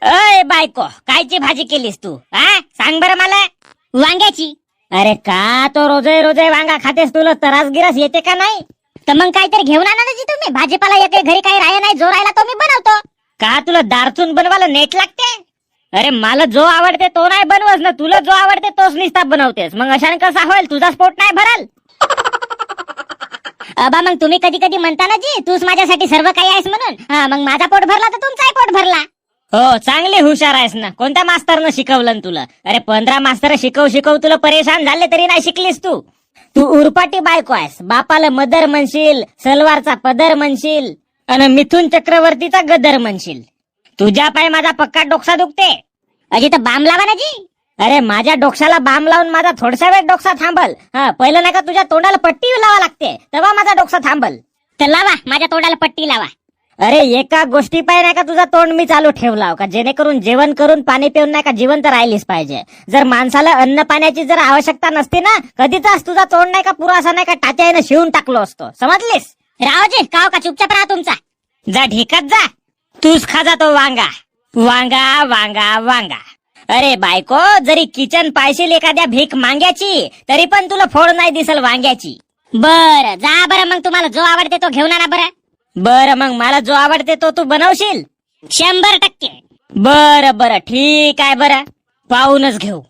अय बायको, कायची भाजी केलीस तू? हा सांग बरं मला. वांग्याची. अरे का तो रोजे रोजे वांगा खातेस, तुला तरास गिरास येते का नाही? तर मग काहीतरी घेऊन आणा ना जी तुम्ही. भाजीपाला एक घरी काही राहा नाही, जो राहिला तो मी बनवतो. का तुला दारचून बनवायला नेट लागते? अरे मला जो आवडते तो नाही बनवस ना, तुला जो आवडते तोच निस्ताप बनवतेस. मग अशाने कसा होईल? तुझा स्पोर्ट नाही भरल. अबा मग तुम्ही कधी कधी म्हणता ना जी, तूच माझ्यासाठी सर्व काही आहेस म्हणून. हा मग माझा पोट भरला तर तुमचाही पोट भरला. हो, चांगली हुशार आहेस ना. कोणत्या मास्तरनं शिकवलं तुला? अरे 15 मास्तर शिकव तुला परेशान झाले तरी नाही शिकलीस तू. तू उरपाटी बायको आहेस. बापाला मदर म्हणशील, सलवारचा पदर म्हणशील आणि मिथुन चक्रवर्तीचा गदर म्हणशील. तुझ्या पाय माझा पक्का डोकसा दुखते. अजी तर बाम लावा ना जी. अरे माझ्या डोक्याला बाम लावून माझा थोडसा वेळ डोकसा थांबल. हा पहिलं नाही का तुझ्या तोंडाला पट्टी लावा लागते, तेव्हा माझा डोकसा थांबल. तर लावा, माझ्या तोंडाला पट्टी लावा. अरे एका गोष्टी पाय नाही का तुझा तोंड मी चालू ठेवला का, जेणेकरून जेवण करून पाणी पिऊन नाही का जिवंत राहिलीच पाहिजे. जर माणसाला अन्न पाण्याची जर आवश्यकता नसती ना, कधीचाच तुझा तोंड नाही का पुरा असा नाही का टाच्याने शिवून टाकलो असतो. समजलीस? रावजी काव का चुपचाप राहा तुमचा. जा ढिकत जा. तूच खा जा तो वांगा वांगा वांगा वांगा. अरे बायको, जरी किचन पायशील एखाद्या भीक मांग्याची, तरी पण तुला फोड नाही दिसल वांग्याची. बर जा बरं, मग तुम्हाला जो आवडते तो घेऊन आणा बरं. बरं मग मला जो आवडते तो तू बनवशील? 100%. बरं ठीक आहे, बरं पाहूनच घेऊ.